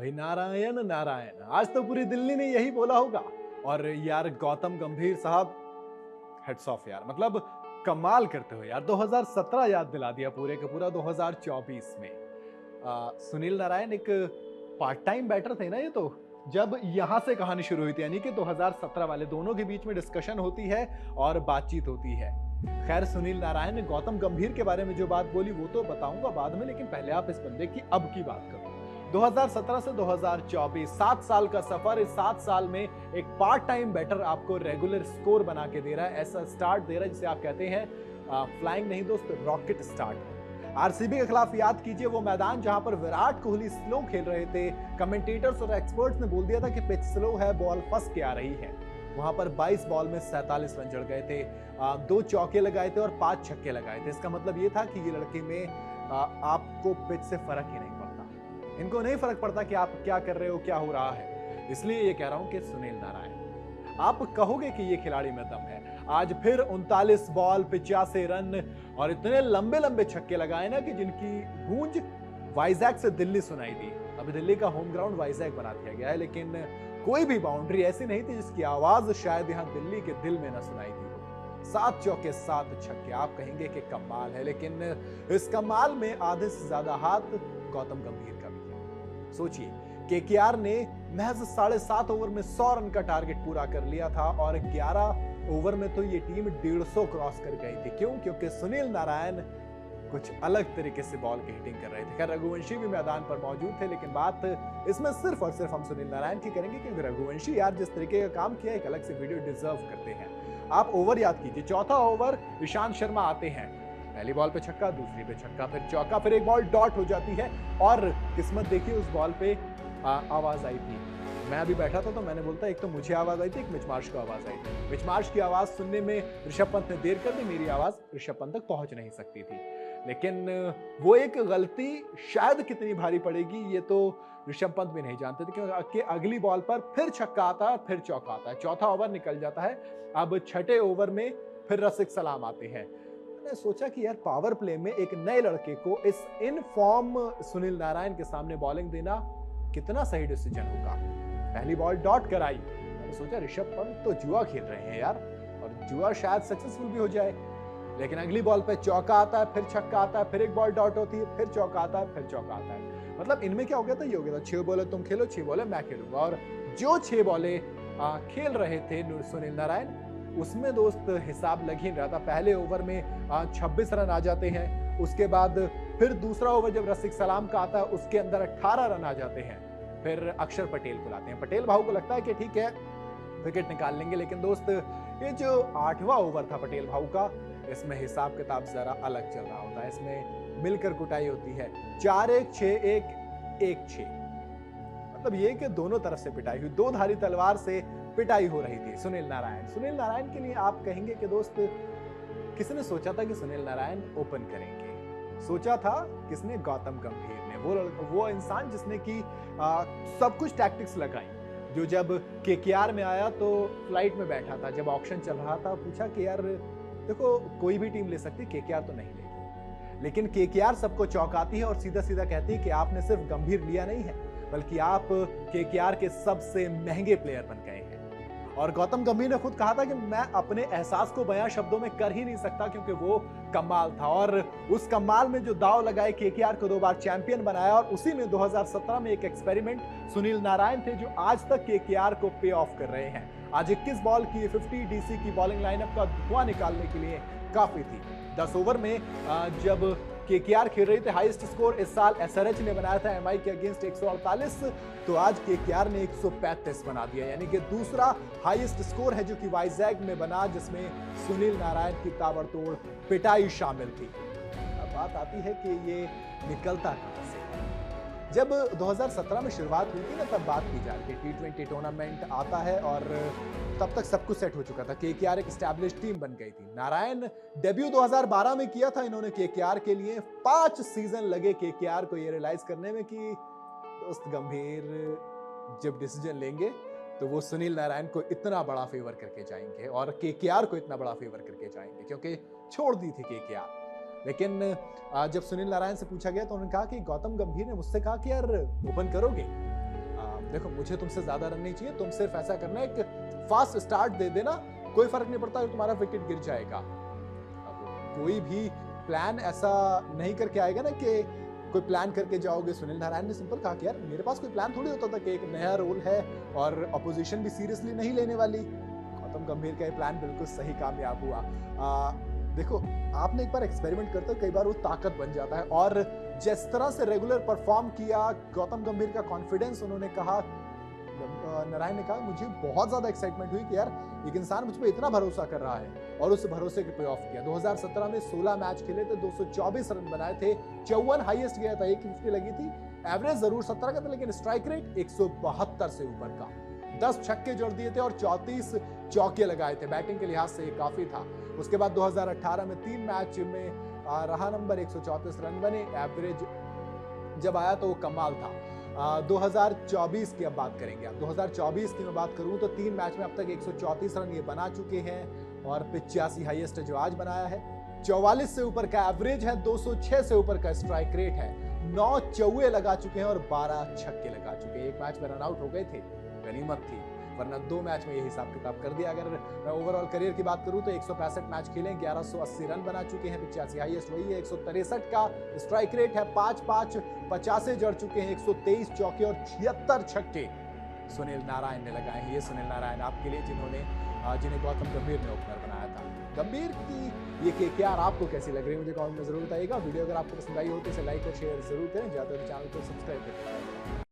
भाई नारायण नारायण, आज तो पूरी दिल्ली ने यही बोला होगा। और यार गौतम गंभीर साहब, हेड्स ऑफ यार, मतलब कमाल करते हो यार। 2017 याद दिला दिया पूरे का पूरा 2024 में। सुनील नारायण एक पार्ट टाइम बैटर थे ना ये तो, जब यहां से कहानी शुरू हुई थी, यानी कि 2017 वाले दोनों के बीच में डिस्कशन होती है और बातचीत होती है। खैर, सुनील नारायण ने गौतम गंभीर के बारे में जो बात बोली वो तो बताऊंगा बाद में, लेकिन पहले आप इस बंदे की अब की बात करो। 2017 से 2024 7 साल का सफर। इस 7 साल में एक पार्ट टाइम बैटर आपको रेगुलर स्कोर बना के दे रहा है, ऐसा स्टार्ट दे रहा है जिसे आप कहते हैं फ्लाइंग नहीं दोस्त, रॉकेट स्टार्ट। आरसीबी के खिलाफ याद कीजिए वो मैदान जहां पर विराट कोहली स्लो खेल रहे थे। कमेंटेटर्स और एक्सपर्ट्स ने बोल दिया था कि पिच स्लो है, बॉल फंस के आ रही है। वहां पर 22 बॉल में 47 रन जड़ गए थे, 2 चौके लगाए थे और 5 छक्के लगाए थे। इसका मतलब ये था कि ये लड़के में आपको पिच से फर्क ही नहीं पड़ता। इनको नहीं फर्क पड़ता कि आप क्या कर रहे हो, क्या हो रहा है। इसलिए ये कह रहा हूं कि सुनील नारायण, आप कहोगे कि ये खिलाड़ी में दम है। आज फिर 39 बॉल 85 रन और इतने लंबे लंबे छक्के लगाए ना कि जिनकी गूंज वाइजैक से दिल्ली सुनाई दी। अभी दिल्ली का होम ग्राउंड वाइजैक बना दिया गया है, लेकिन कोई भी बाउंड्री ऐसी नहीं थी जिसकी आवाज शायद यहां दिल्ली के दिल में न सुनाई दी हो। 7 चौके 7 छक्के, आप कहेंगे कि कमाल है, लेकिन इस कमाल में आधे से ज्यादा हाथ गौतम गंभीर का भी है। सोचिए, केकेआर ने महज 7.5 ओवर में 100 रन का टारगेट पूरा कर लिया था और 11 ओवर में तो ये टीम 150 क्रॉस कर गई थी। क्यों? क्योंकि सुनील नारायण कुछ अलग तरीके से बॉल की हिटिंग कर रहे थे। खैर, रघुवंशी भी मैदान पर मौजूद थे, लेकिन बात इसमें सिर्फ और सिर्फ हम सुनील नारायण की करेंगे क्योंकि रघुवंशी यार जिस तरीके का काम किया एक अलग से वीडियो डिजर्व करते हैं। आप ओवर याद कीजिए, चौथा ओवर ईशांत शर्मा आते हैं, पहली बॉल पे छक्का, दूसरी पे छक्का, फिर चौका, फिर एक बॉल डॉट हो जाती है और किस्मत देखिए उस बॉल पे आवाज आई थी। मैं अभी बैठा था तो मैंने बोलता, एक तो मुझे आवाज आई थी, एक मिच मार्श को आवाज आई थी। मिच मार्श की आवाज सुनने में ऋषभ पंत ने देर कर दी, मेरी आवाज ऋषभ पंत तक पहुंच नहीं सकती थी। लेकिन वो एक गलती शायद कितनी भारी पड़ेगी ये तो ऋषभ पंत भी नहीं जानते थे, क्योंकि अगली बॉल पर फिर छक्का आता है, फिर चौका आता है, चौथा ओवर निकल जाता है। अब छठे ओवर में फिर रसिक सलाम आते हैं। मैंने सोचा कि यार पावर प्ले में एक नए लड़के को इस इन फॉर्म सुनील नारायण के सामने बॉलिंग देना कितना सही डिसीजन होगा। पहली बॉल डॉट कराई, मैंने सोचा ऋषभ पंत तो जुआ खेल रहे हैं यार, और जुआ शायद सक्सेसफुल भी हो जाए। लेकिन अगली बॉल पे चौका आता है, फिर छक्का आता है, फिर एक बॉल डॉट होती है, फिर चौका आता है, फिर चौका आता है। मतलब इनमें क्या हो गया था, ये हो गया था 6 बॉलें तुम खेलो, 6 बॉलें मैं खेलूंगा। और जो 6 बॉलें खेल रहे थे सुनील नारायण, उसमें दोस्त हिसाब लग ही रहा था। पहले ओवर में 26 रन आ जाते हैं, उसके बाद फिर दूसरा ओवर जब रसिक सलाम का आता है उसके अंदर 18 रन आ जाते हैं। फिर अक्षर पटेल को लाते हैं। पटेल भाऊ को लगता है कि ठीक है विकेट निकाल लेंगे, लेकिन दोस्त ये जो 8वां ओवर था पटेल भाऊ का, इसमें हिसाब किताब जरा अलग चल रहा होता है। इसमें मिलकर कुटाई होती है, 4-1, 6-1, 1-6। मतलब ये कि दोनों तरफ से पिटाई हुई, 2 धारी तलवार से पिटाई हो रही थी। सुनील नारायण के लिए आप कहेंगे कि दोस्त किसने सोचा था कि सुनील नारायण ओपन करेंगे? सोचा था किसने? गौतम गंभीर ने। वो इंसान जिसने की सब कुछ टैक्टिक्स लगाई। जो जब केकेआर में आया तो फ्लाइट में बैठा था, जब ऑक्शन चल रहा था पूछा कि यार देखो कोई भी टीम ले सकती, केकेआर तो नहीं लेगी। लेकिन केकेआर सबको चौंकाती है और सीधा सीधा कहती है कि आपने सिर्फ गंभीर लिया नहीं है, बल्कि आप केकेआर के सबसे महंगे प्लेयर बन गए हैं। और गौतम गंभीर ने खुद कहा था कि मैं अपने एहसास को बयां शब्दों में कर ही नहीं सकता, क्योंकि वो कमाल था। और उस कमाल में जो दाव लगाए, केकेआर को 2 बार चैंपियन बनाया, और उसी में 2017 में एक एक्सपेरिमेंट सुनील नारायण थे जो आज तक केकेआर को पे ऑफ कर रहे हैं। आज 21 बॉल की 50 डीसी की बॉलिंग लाइनअप का धुआं निकालने के लिए काफी थी। 10 ओवर में जब केकेआर खेल रही थे, हाईएस्ट स्कोर इस साल एसआरएच ने बनाया था एमआई के अगेंस्ट 148, तो आज केकेआर ने 135 बना दिया, यानी कि दूसरा हाईएस्ट स्कोर है जो कि वाइजैक में बना, जिसमें सुनील नारायण की ताबड़तोड़ पिटाई शामिल थी। अब बात आती है कि ये निकलता कहां से? जब 2017 में शुरुआत हुई थी ना, तब बात की जाती है T20 टूर्नामेंट आता है और तब तक सब कुछ सेट हो चुका था। केकेआर एक एस्टैब्लिश टीम बन गई थी। नारायण डेब्यू 2012 में किया था इन्होंने केकेआर के लिए। 5 सीजन लगे केकेआर को ये रियलाइज करने में कि दोस्त गंभीर जब डिसीजन लेंगे तो वो सुनील नारायण को इतना बड़ा फेवर करके जाएंगे और केकेआर को इतना बड़ा फेवर करके जाएंगे, क्योंकि छोड़ दी थी केकेआर। लेकिन जब सुनील नारायण से पूछा गया तो उन्होंने कहा कि गौतम गंभीर ने मुझसे कहा कि यार ओपन करोगे, देखो मुझे तुमसे ज्यादा रन नहीं चाहिए, तुम सिर्फ ऐसा करना है, एक फास्ट स्टार्ट दे देना, कोई फर्क नहीं पड़ता तुम्हारा विकेट गिर जाएगा। अब कोई भी प्लान ऐसा नहीं करके आएगा ना कि कोई प्लान करके जाओगे। सुनील नारायण ने सिंपल कहा कि यार मेरे पास कोई प्लान थोड़ी होता था कि एक नया रोल है और अपोजिशन भी सीरियसली नहीं लेने वाली। गौतम गंभीर का ये प्लान बिल्कुल सही कामयाब हुआ। देखो आपने एक बार एक्सपेरिमेंट करते हो, कई बार वो ताकत बन जाता है, और जिस तरह से रेगुलर परफॉर्म किया गौतम गंभीर का कॉन्फिडेंस, उन्होंने कहा, नारायण ने कहा, मुझे बहुत ज्यादा एक्साइटमेंट हुई कि यार एक इंसान मुझ पे इतना भरोसा कर रहा है, और उस भरोसे के पे ऑफ किया। 2017 में 16 मैच खेले थे, 224 रन बनाए थे, 54 हाईएस्ट गया था, 150 लगी थी, एवरेज जरूर 17 का था लेकिन स्ट्राइक रेट 172 से ऊपर का, 10 छक्के जोड़ दिए थे और 34 चौके लगाए थे। बैटिंग के लिहाज से ये काफी था। उसके बाद 2018 में 3 मैच में रहा नंबर, 134 रन बने, एवरेज जब आया तो वो कमाल था। 2024 की अब बात करेंगे। अब 2024 की मैं बात करूं तो 3 मैच में अब तक 134 रन ये बना चुके हैं, और 85 हाईएस्ट जो आज बनाया है, 44 से ऊपर का एवरेज है, 206 से ऊपर का स्ट्राइक रेट है, 9 चौके लगा चुके हैं और 12 छक्के लगा चुके हैं। एक मैच में रन आउट हो गए थे, गनीमत थी, वरना 2 मैच में ये हिसाब किताब कर दिया। अगर मैं ओवरऑल करियर की बात करूं तो 165 मैच खेले, 1180 रन बना चुके हैं, 85 हाईएस्ट वही है, 163 का स्ट्राइक रेट है, 5-5 50 जड़ चुके हैं, 123 चौके और 76 छक्के सुनील नारायण ने लगाए हैं। ये सुनील नारायण आपके लिए जिन्हें गौतम गंभीर ने ओपनर बनाया था। गंभीर की ये केकेआर आपको कैसी लग रही है मुझे कमेंट में जरूर बताइएगा। वीडियो अगर आपको पसंद आई हो तो इसे लाइक और शेयर जरूर करें, ज्यादा चैनल को सब्सक्राइब करें।